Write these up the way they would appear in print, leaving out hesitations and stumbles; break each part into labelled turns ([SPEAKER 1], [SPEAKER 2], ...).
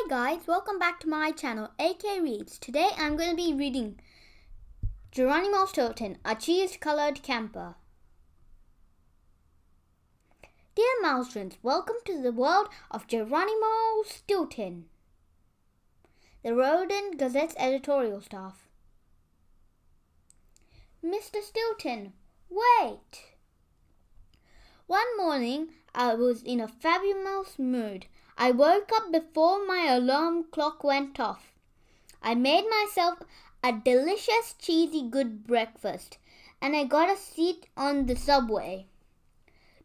[SPEAKER 1] Hi guys, welcome back to my channel, AK Reads. Today I'm going to be reading Geronimo Stilton, a cheese-colored camper. Dear mouse friends, welcome to the world of Geronimo Stilton. The Rodent Gazette's editorial staff. Mr. Stilton, wait! One morning, I was in a fabulous mood. I woke up before my alarm clock went off. I made myself a delicious, cheesy, good breakfast, and I got a seat on the subway.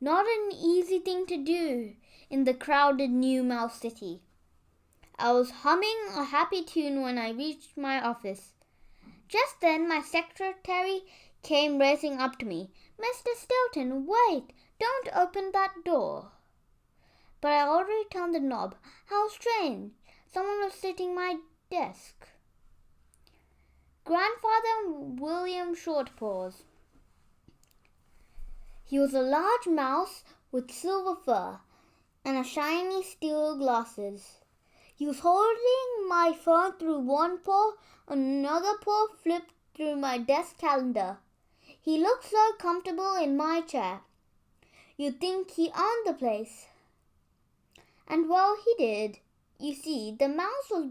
[SPEAKER 1] Not an easy thing to do in the crowded New Mouse City. I was humming a happy tune when I reached my office. Just then, my secretary came racing up to me. Mr. Stilton, wait! Don't open that door. But I already turned the knob. How strange. Someone was sitting at my desk. Grandfather William Shortpaws. He was a large mouse with silver fur and a shiny steel glasses. He was holding my phone through one paw, another paw flipped through my desk calendar. He looked so comfortable in my chair. You'd think he owned the place. And well, he did. You see, the mouse was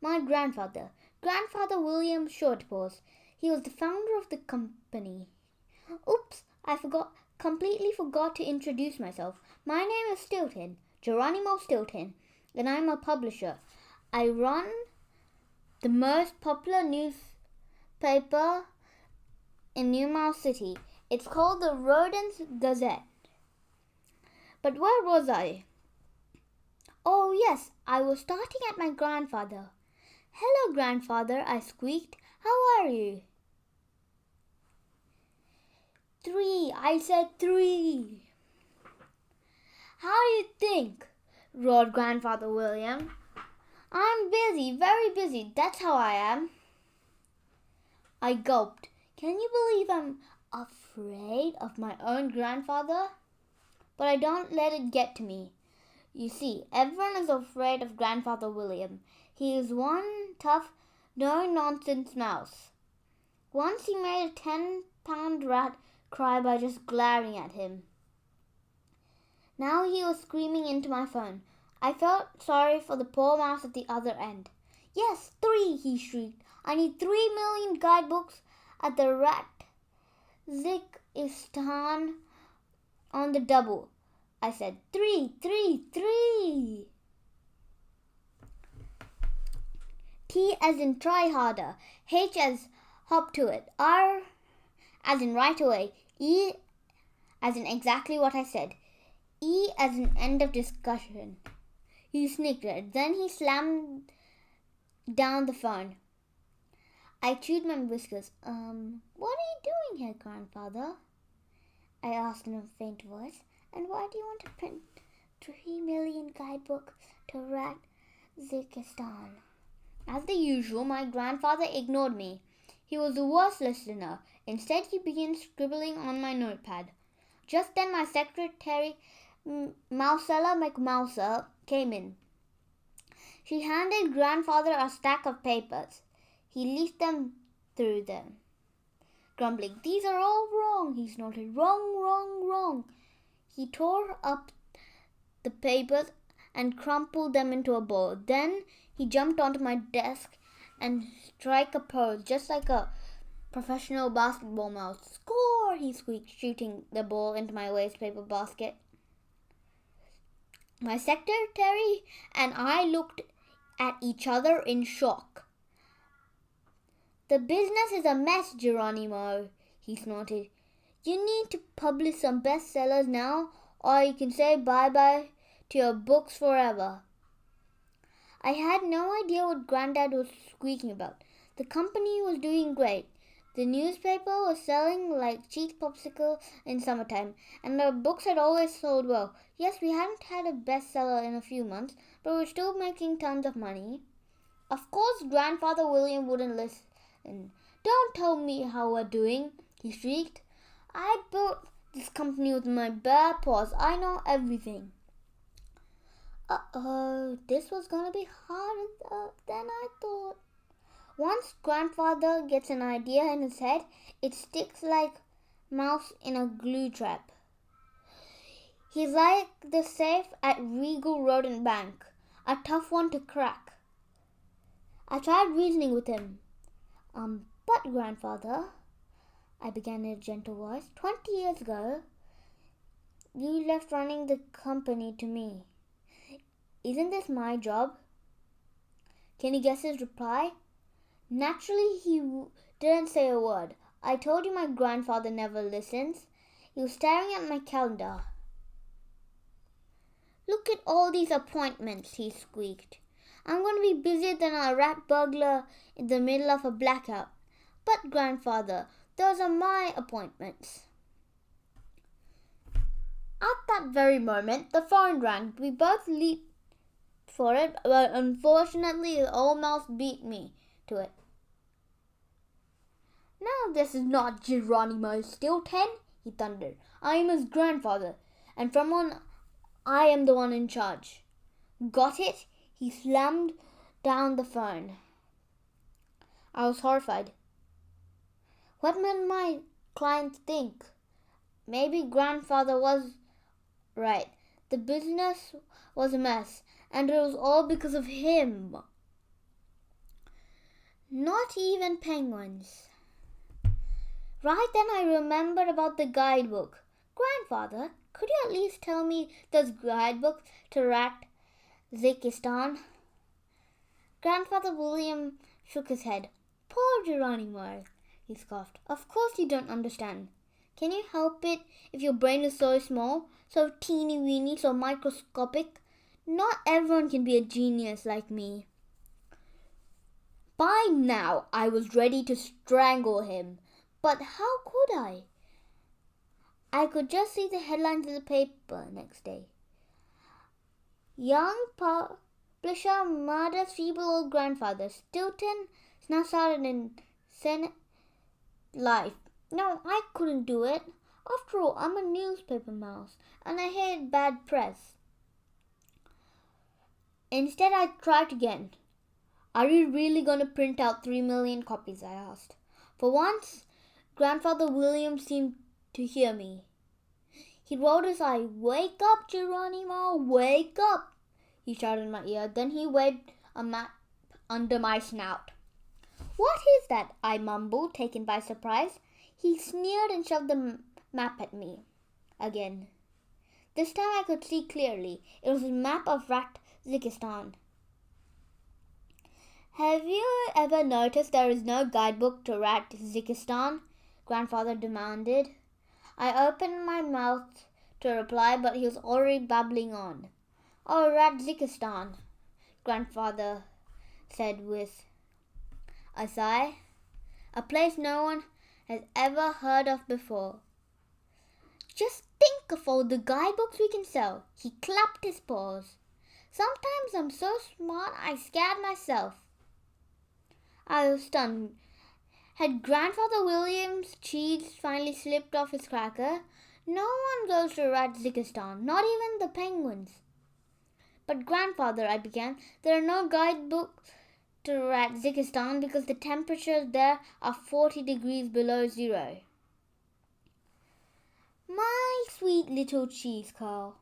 [SPEAKER 1] my grandfather, Grandfather William Shortpaws. He was the founder of the company. Oops, completely forgot to introduce myself. My name is Stilton, Geronimo Stilton, and I'm a publisher. I run the most popular newspaper in New Mouse City. It's called the Rodent Gazette. But where was I? Oh yes, I was starting at my grandfather. Hello, grandfather, I squeaked. How are you? 3, I said 3. How do you think? Roared Grandfather William. I'm busy, very busy, that's how I am. I gulped. Can you believe I'm afraid of my own grandfather? But I don't let it get to me. You see, everyone is afraid of Grandfather William. He is one tough, no-nonsense mouse. Once he made a 10-pound rat cry by just glaring at him. Now he was screaming into my phone. I felt sorry for the poor mouse at the other end. Yes, 3, he shrieked. I need 3 million guidebooks at the Ratzikistan on the double. I said, 3, 3, 3. T as in try harder. H as hop to it. R as in right away. E as in exactly what I said. E as in end of discussion. He snickered. Then he slammed down the phone. I chewed my whiskers. What are you doing here, grandfather? I asked in a faint voice. And why do you want to print 3 million guidebooks to Ratzikistan? As usual, my grandfather ignored me. He was the worst listener. Instead, he began scribbling on my notepad. Just then, my secretary, Mousella McMouser, came in. She handed grandfather a stack of papers. He leafed through them, grumbling, "These are all wrong," he snorted. "Wrong, wrong, wrong." He tore up the papers and crumpled them into a ball. Then he jumped onto my desk and struck a pose, just like a professional basketball mouse. "Score!" he squeaked, shooting the ball into my wastepaper basket. My secretary and I looked at each other in shock. "The business is a mess, Geronimo," he snorted. "You need to publish some bestsellers now, or you can say bye-bye to your books forever." I had no idea what Granddad was squeaking about. The company was doing great. The newspaper was selling like cheese popsicle in summertime, and our books had always sold well. Yes, we hadn't had a bestseller in a few months, but we were still making tons of money. Of course, Grandfather William wouldn't listen. "Don't tell me how we're doing," he shrieked. "I built this company with my bare paws. I know everything." Uh-oh, this was gonna be harder than I thought. Once grandfather gets an idea in his head, it sticks like mouse in a glue trap. He's like the safe at Regal Road and Bank, a tough one to crack. I tried reasoning with him. But grandfather, I began in a gentle voice, 20 years ago, you left running the company to me. Isn't this my job? Can you guess his reply? Naturally, he didn't say a word. I told you my grandfather never listens. He was staring at my calendar. Look at all these appointments, he squeaked. I'm going to be busier than a rat burglar in the middle of a blackout. But grandfather, those are my appointments. At that very moment, the phone rang. We both leaped for it, but unfortunately the old mouse beat me to it. Now this is not Geronimo Stilton, he thundered. I am his grandfather, and from on I am the one in charge. Got it? He slammed down the phone. I was horrified. What might my client think? Maybe grandfather was right. The business was a mess, and it was all because of him. Not even penguins. Right then I remembered about the guidebook. Grandfather, could you at least tell me this guidebook to Ratzikistan? Grandfather William shook his head. Poor Geronimo, he scoffed. Of course you don't understand. Can you help it if your brain is so small, so teeny-weeny, so microscopic? Not everyone can be a genius like me. By now I was ready to strangle him. But how could I? I could just see the headlines in the paper next day. Young publisher murders feeble old grandfather. Stilton now started in Senate life. No, I couldn't do it. After all, I'm a newspaper mouse, and I hate bad press. Instead, I tried again. Are you really going to print out 3 million copies? I asked. For once, Grandfather William seemed to hear me. He rolled his eye. Wake up, Geronimo, wake up, he shouted in my ear. Then he waved a map under my snout. What is that? I mumbled, taken by surprise. He sneered and shoved the map at me again. This time I could see clearly. It was a map of Ratzikistan. Have you ever noticed there is no guidebook to Ratzikistan? Grandfather demanded. I opened my mouth to reply, but he was already babbling on. Oh, Ratzikistan, Grandfather said with a sigh. A place no one has ever heard of before. Just think of all the guidebooks we can sell. He clapped his paws. Sometimes I'm so smart I scared myself. I was stunned. Had Grandfather William's cheese finally slipped off his cracker? No one goes to Ratzikistan, not even the penguins. But Grandfather, I began, there are no guidebooks to Ratzikistan because the temperatures there are 40 degrees below zero. My sweet little cheese curl.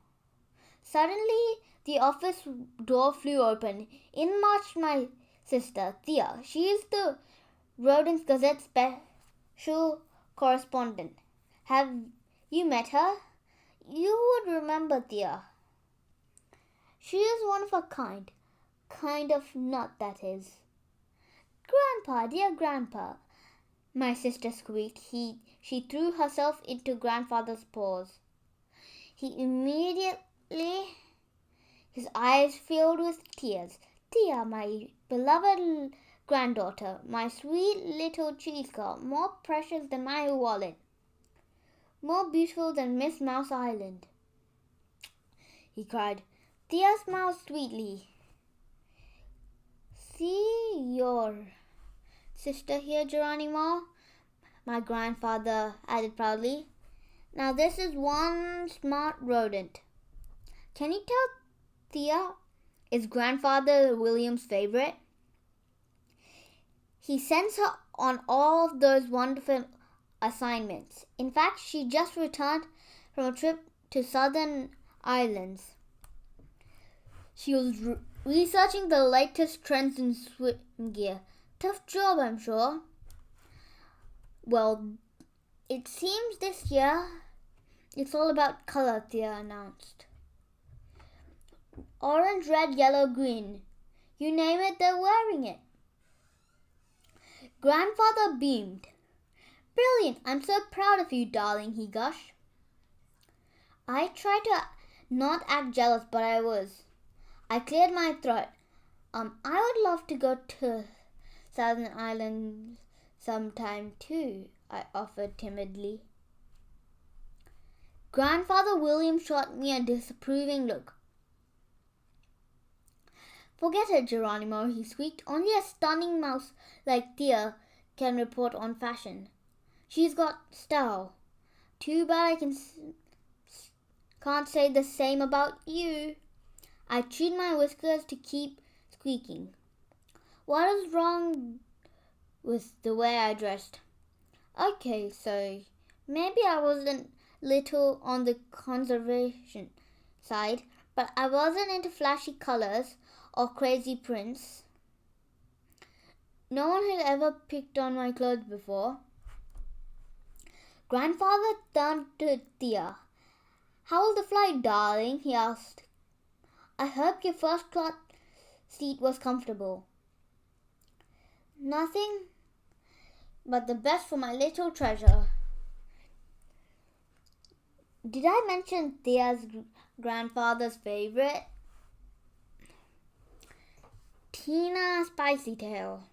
[SPEAKER 1] Suddenly, the office door flew open. In marched my sister, Thea. She is the Rodents Gazette special correspondent. Have you met her? You would remember Thea. She is one of a kind. Kind of nut, that is. Grandpa, dear Grandpa, my sister squeaked. She threw herself into Grandfather's paws. He immediately, his eyes filled with tears. Thea, my beloved granddaughter, my sweet little cheese girl, more precious than my wallet, more beautiful than Miss Mouse Island, he cried. Thea smiled sweetly. See your sister here, Geronimo, my grandfather added proudly. Now this is one smart rodent. Can you tell Thea is Grandfather William's favorite. He sends her on all of those wonderful assignments. In fact, she just returned from a trip to Southern Islands. She was researching the latest trends in swim gear. Tough job, I'm sure. Well, it seems this year it's all about color, Thea announced. Orange, red, yellow, green. You name it, they're wearing it. Grandfather beamed. Brilliant! I'm so proud of you, darling, he gushed. I tried to not act jealous, but I was. I cleared my throat. I would love to go to Southern Islands sometime too, I offered timidly. Grandfather William shot me a disapproving look. Forget it, Geronimo, he squeaked. Only a stunning mouse like Thea can report on fashion. She's got style. Too bad I can't say the same about you. I chewed my whiskers to keep squeaking. What is wrong with the way I dressed? Okay, so maybe I wasn't little on the conservation side, but I wasn't into flashy colors or crazy prints. No one had ever picked on my clothes before. Grandfather turned to Thea. How was the flight, darling? He asked. I hope your first class seat was comfortable. Nothing but the best for my little treasure. Did I mention Thea's grandfather's favorite? Tina Spicy Tail.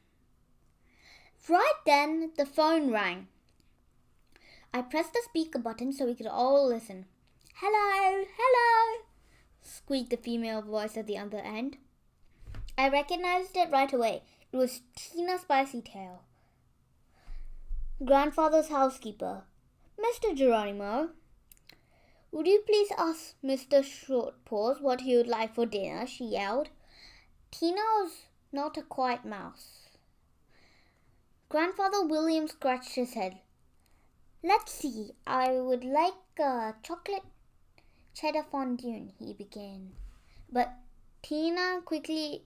[SPEAKER 1] Right then, the phone rang. I pressed the speaker button so we could all listen. Hello, hello, squeaked the female voice at the other end. I recognized it right away. It was Tina Spicy Tail, Grandfather's housekeeper. Mr. Geronimo, would you please ask Mr. Shortpaws what he would like for dinner? She yelled. Tina was not a quiet mouse. Grandfather William scratched his head. Let's see, I would like a chocolate cheddar fondue, he began. But Tina quickly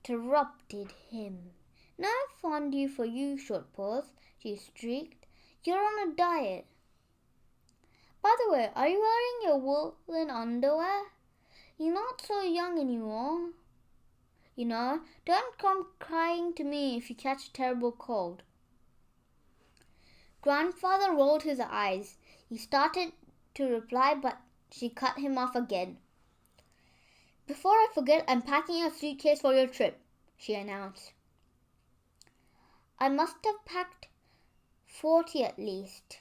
[SPEAKER 1] interrupted him. No fondue for you, Shortpaws, she shrieked. You're on a diet. By the way, are you wearing your woolen underwear? You're not so young anymore. You know, don't come crying to me if you catch a terrible cold. Grandfather rolled his eyes. He started to reply, but she cut him off again. Before I forget, I'm packing a suitcase for your trip, she announced. I must have packed 40 at least.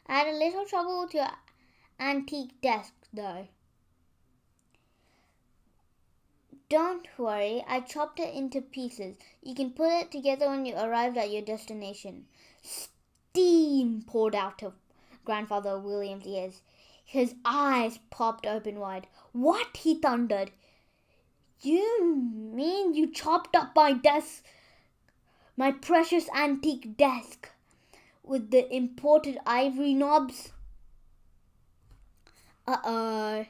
[SPEAKER 1] I had a little trouble with your antique desk, though. Don't worry, I chopped it into pieces. You can put it together when you arrive at your destination. Steam poured out of Grandfather William's ears. His eyes popped open wide. What? He thundered. You mean you chopped up my desk, my precious antique desk, with the imported ivory knobs? Uh-oh.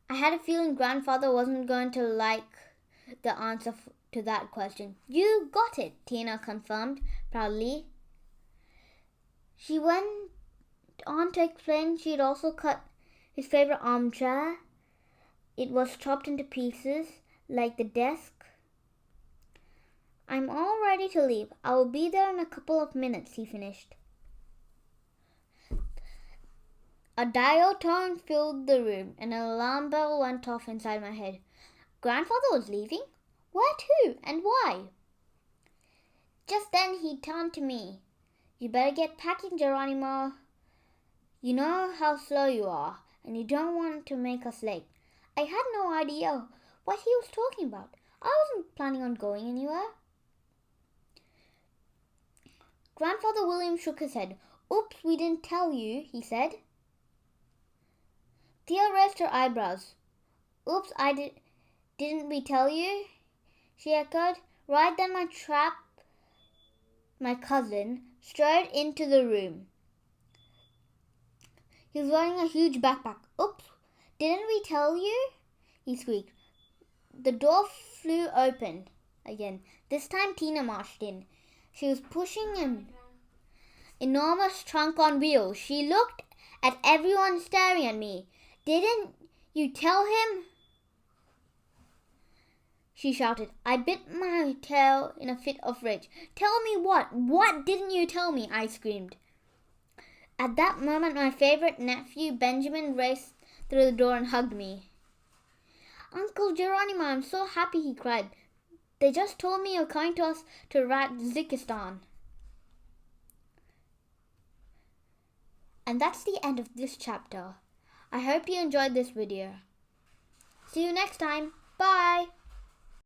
[SPEAKER 1] I had a feeling Grandfather wasn't going to like the answer to that question. You got it, Tina confirmed proudly. She went on to explain she'd also cut his favorite armchair. It was chopped into pieces, like the desk. I'm all ready to leave. I will be there in a couple of minutes, he finished. A dial tone filled the room, and an alarm bell went off inside my head. Grandfather was leaving? Where to, and why? Just then he turned to me. You better get packing, Geronimo. You know how slow you are, and you don't want to make us late. I had no idea what he was talking about. I wasn't planning on going anywhere. Grandfather William shook his head. Oops, we didn't tell you, he said. raised her eyebrows. Oops, didn't we tell you? She echoed. Right then my cousin, strode into the room. He was wearing a huge backpack. Oops, didn't we tell you? He squeaked. The door flew open again. This time Tina marched in. She was pushing an enormous trunk on wheels. She looked at everyone staring at me. Didn't you tell him? She shouted. I bit my tail in a fit of rage. Tell me what? What didn't you tell me? I screamed. At that moment, my favorite nephew, Benjamin, raced through the door and hugged me. Uncle Geronimo, I'm so happy, he cried. They just told me you're coming to us to Ratzikistan. And that's the end of this chapter. I hope you enjoyed this video. See you next time. Bye.